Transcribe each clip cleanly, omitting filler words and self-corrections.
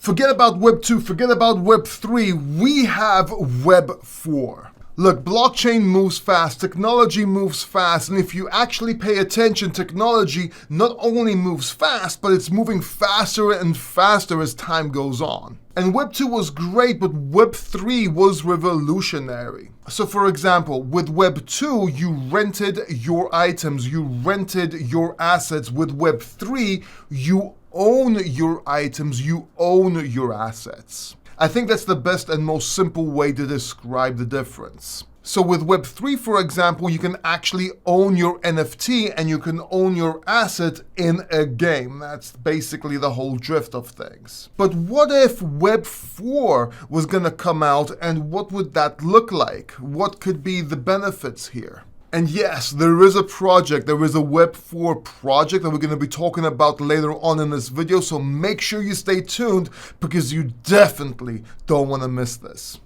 Forget about Web 2, forget about Web 3, we have Web 4. Look, blockchain moves fast, technology moves fast, and if you actually pay attention, technology not only moves fast, but it's moving faster and faster as time goes on. And Web 2 was great, but Web 3 was revolutionary. So for example, with Web 2, you rented your items, you rented your assets. With Web 3, you own your items, you own your assets. I think that's the best and most simple way to describe the difference. So with Web 3, for example, you can actually own your NFT and you can own your asset in a game. That's basically the whole drift of things. But what if Web 4 was gonna come out, and what would that look like? What could be the benefits here? And yes, there is a project, there is a Web 4 project that we're going to be talking about later on in this video, so make sure you stay tuned because you definitely don't want to miss this.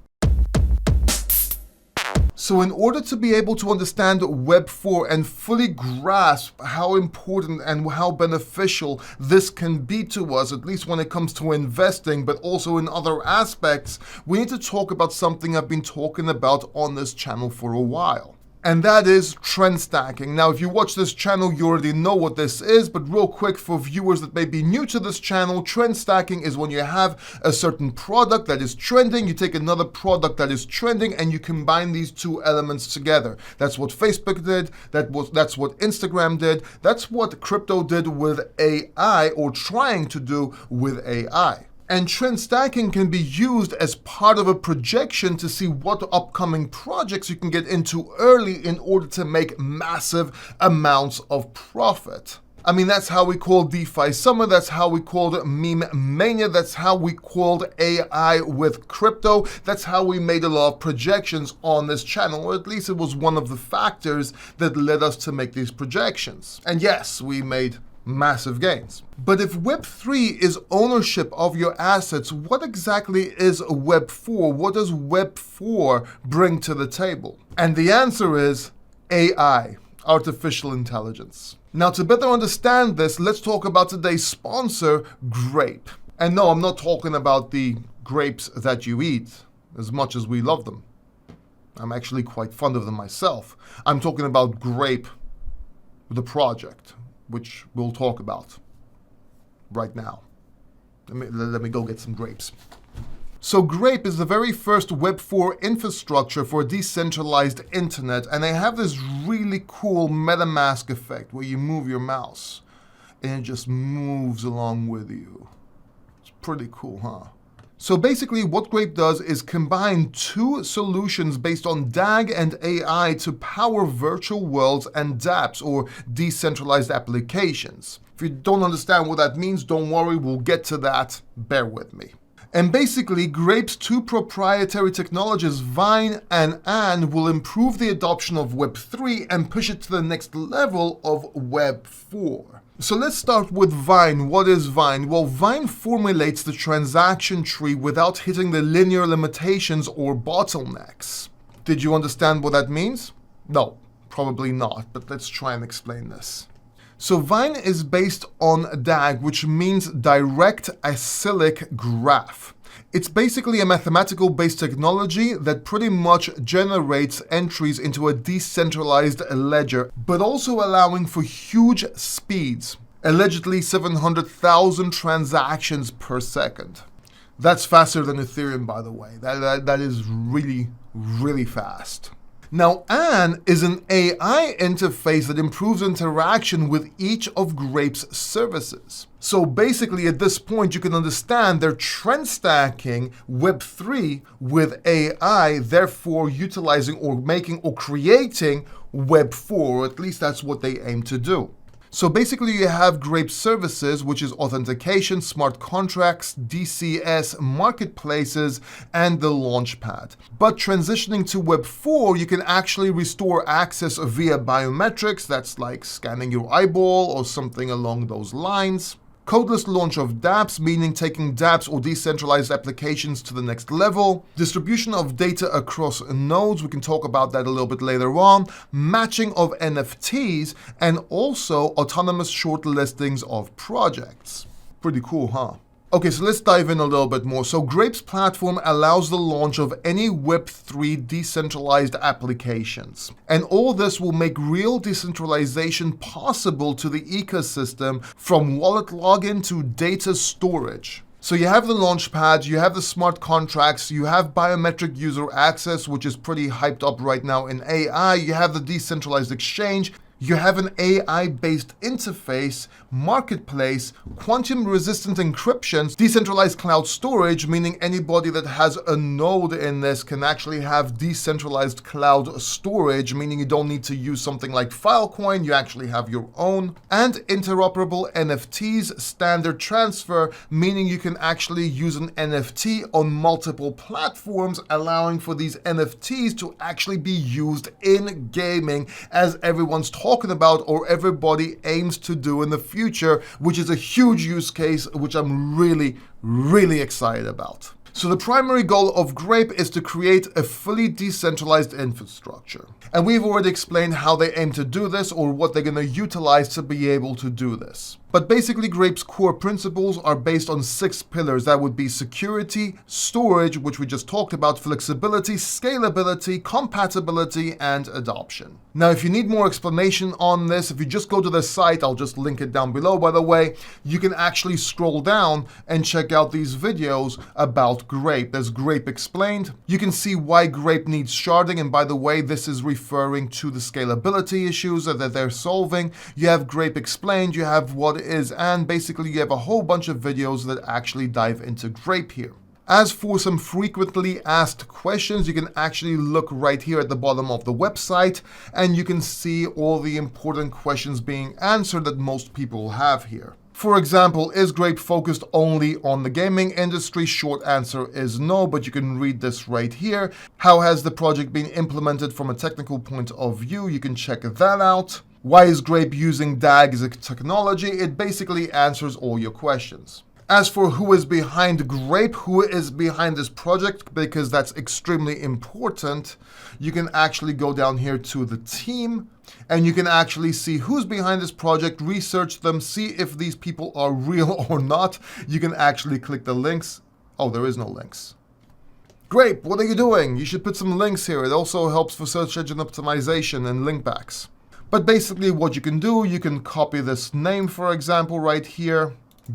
So in order to be able to understand Web 4 and fully grasp how important and how beneficial this can be to us, at least when it comes to investing, but also in other aspects, we need to talk about something I've been talking about on this channel for a while. And that is trend stacking. Now, if you watch this channel, you already know what this is, but real quick for viewers that may be new to this channel, trend stacking is when you have a certain product that is trending, you take another product that is trending, and you combine these two elements together. That's what Facebook did, that's what Instagram did, that's what crypto did with AI, or trying to do with AI. And trend stacking can be used as part of a projection to see what upcoming projects you can get into early in order to make massive amounts of profit. I mean, that's how we called DeFi Summer, that's how we called Meme Mania, that's how we called AI with crypto, that's how we made a lot of projections on this channel, or at least it was one of the factors that led us to make these projections. And yes, we made massive gains. But if Web 3 is ownership of your assets, what exactly is Web 4? What does Web 4 bring to the table? And the answer is AI, artificial intelligence. Now, to better understand this, let's talk about today's sponsor, Grape. And no, I'm not talking about the grapes that you eat, as much as we love them. I'm actually quite fond of them myself. I'm talking about Grape, the project, which we'll talk about right now. Let me go get some grapes. So Grape is the very first Web 4 infrastructure for a decentralized internet, and they have this really cool MetaMask effect where you move your mouse and it just moves along with you. It's pretty cool, huh? So basically what Grape does is combine two solutions based on DAG and AI to power virtual worlds and dApps, or decentralized applications. If you don't understand what that means, don't worry, we'll get to that. Bear with me. And basically, Grape's two proprietary technologies, Vine and An, will improve the adoption of Web 3 and push it to the next level of Web 4. So let's start with Vine. What is Vine? Well, Vine formulates the transaction tree without hitting the linear limitations or bottlenecks. Did you understand what that means? No, probably not, but let's try and explain this. So Vine is based on DAG, which means direct acyclic graph. It's basically a mathematical-based technology that pretty much generates entries into a decentralized ledger, but also allowing for huge speeds, allegedly 700,000 transactions per second. That's faster than Ethereum, by the way. That is really, really fast. Now, An is an AI interface that improves interaction with each of Grape's services. So basically, at this point, you can understand they're trend stacking Web 3 with AI, therefore utilizing or making or creating Web 4, or at least that's what they aim to do. So basically you have Grape services, which is authentication, smart contracts, DCS, marketplaces, and the launchpad. But transitioning to Web 4, you can actually restore access via biometrics, that's like scanning your eyeball or something along those lines. Codeless launch of dApps, meaning taking dApps or decentralized applications to the next level. Distribution of data across nodes, we can talk about that a little bit later on. Matching of NFTs, and also autonomous short listings of projects. Pretty cool, huh? Okay, so let's dive in a little bit more. So Grape's platform allows the launch of any Web3 decentralized applications. And all this will make real decentralization possible to the ecosystem, from wallet login to data storage. So you have the launchpad, you have the smart contracts, you have biometric user access, which is pretty hyped up right now in AI, you have the decentralized exchange, you have an AI-based interface, marketplace, quantum-resistant encryption, decentralized cloud storage, meaning anybody that has a node in this can actually have decentralized cloud storage, meaning you don't need to use something like Filecoin, you actually have your own, and interoperable NFTs, standard transfer, meaning you can actually use an NFT on multiple platforms, allowing for these NFTs to actually be used in gaming, as everyone's talking about or everybody aims to do in the future, which is a huge use case, which I'm really excited about. So the primary goal of Grape is to create a fully decentralized infrastructure. And we've already explained how they aim to do this, or what they're going to utilize to be able to do this. But basically, Grape's core principles are based on 6 pillars. That would be security, storage, which we just talked about, flexibility, scalability, compatibility, and adoption. Now, if you need more explanation on this, if you just go to the site, I'll just link it down below, by the way, you can actually scroll down and check out these videos about Grape. There's Grape Explained. You can see why Grape needs sharding, and by the way, this is referring to the scalability issues that they're solving. You have Grape Explained, you have what is, and basically you have a whole bunch of videos that actually dive into Grape here. As for some frequently asked questions, you can actually look right here at the bottom of the website, and you can see all the important questions being answered that most people have here. For example, is Grape focused only on the gaming industry? Short answer is no, but you can read this right here. How has the project been implemented from a technical point of view? You can check that out. Why is Grape using DAG as a technology? It basically answers all your questions. As for who is behind Grape, who is behind this project, because that's extremely important, you can actually go down here to the team, and you can actually see who's behind this project, research them, see if these people are real or not. You can actually click the links. Oh, there is no links. Grape, what are you doing? You should put some links here. It also helps for search engine optimization and link backs. But basically what you can do, you can copy this name, for example, right here,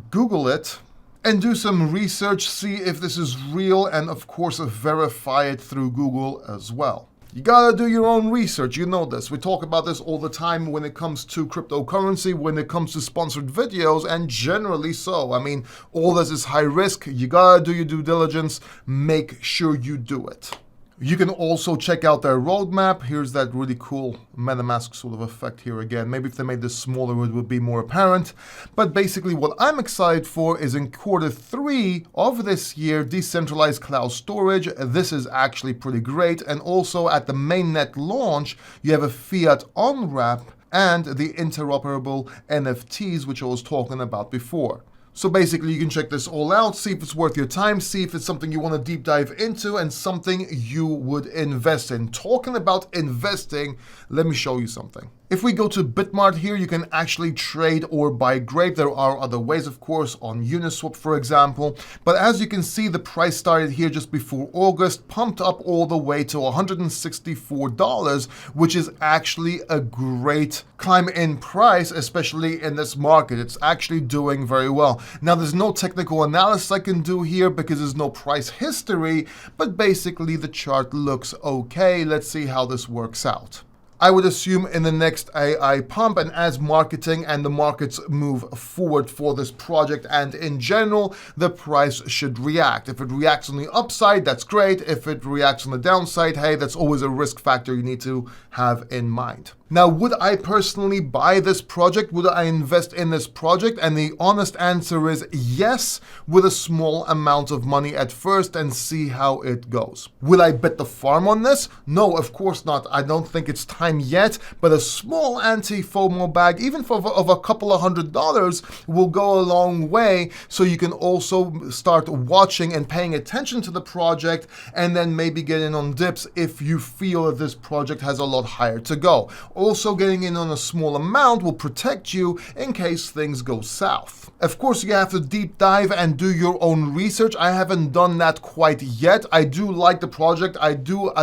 Google it, and do some research, see if this is real, and of course verify it through Google as well. You gotta do your own research, you know this. We talk about this all the time when it comes to cryptocurrency, when it comes to sponsored videos, and generally so. I mean, all this is high risk. You gotta do your due diligence. Make sure you do it. You can also check out their roadmap. Here's that really cool MetaMask sort of effect here again. Maybe if they made this smaller, it would be more apparent. But basically what I'm excited for is in Q3 of this year, decentralized cloud storage. This is actually pretty great. And also at the mainnet launch, you have a fiat on-ramp and the interoperable NFTs, which I was talking about before. So basically you can check this all out, see if it's worth your time, see if it's something you want to deep dive into and something you would invest in. Talking about investing, let me show you something. If we go to Bitmart here, you can actually trade or buy Grape. There are other ways, of course, on Uniswap, for example. But as you can see, the price started here just before August, pumped up all the way to $164, which is actually a great climb in price, especially in this market. It's actually doing very well. Now, there's no technical analysis I can do here because there's no price history, but basically the chart looks okay. Let's see how this works out. I would assume in the next AI pump, and as marketing and the markets move forward for this project and in general, the price should react. If it reacts on the upside, that's great. If it reacts on the downside, hey, that's always a risk factor you need to have in mind. Now, would I personally buy this project? Would I invest in this project? And the honest answer is yes, with a small amount of money at first and see how it goes. Will I bet the farm on this? No, of course not. I don't think it's time yet, but a small anti-FOMO bag, even of a couple of $100, will go a long way. So you can also start watching and paying attention to the project and then maybe get in on dips if you feel that this project has a lot higher to go. Also, getting in on a small amount will protect you in case things go south. Of course, you have to deep dive and do your own research. I haven't done that quite yet. I do like the project. I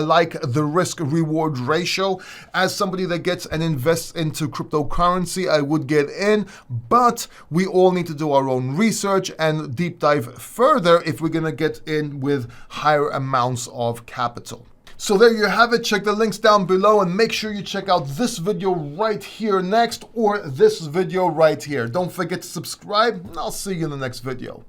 like the risk-reward ratio. As somebody that gets and invests into cryptocurrency, I would get in, but we all need to do our own research and deep dive further if we're going to get in with higher amounts of capital. So there you have it. Check the links down below and make sure you check out this video right here next, or this video right here. Don't forget to subscribe, and I'll see you in the next video.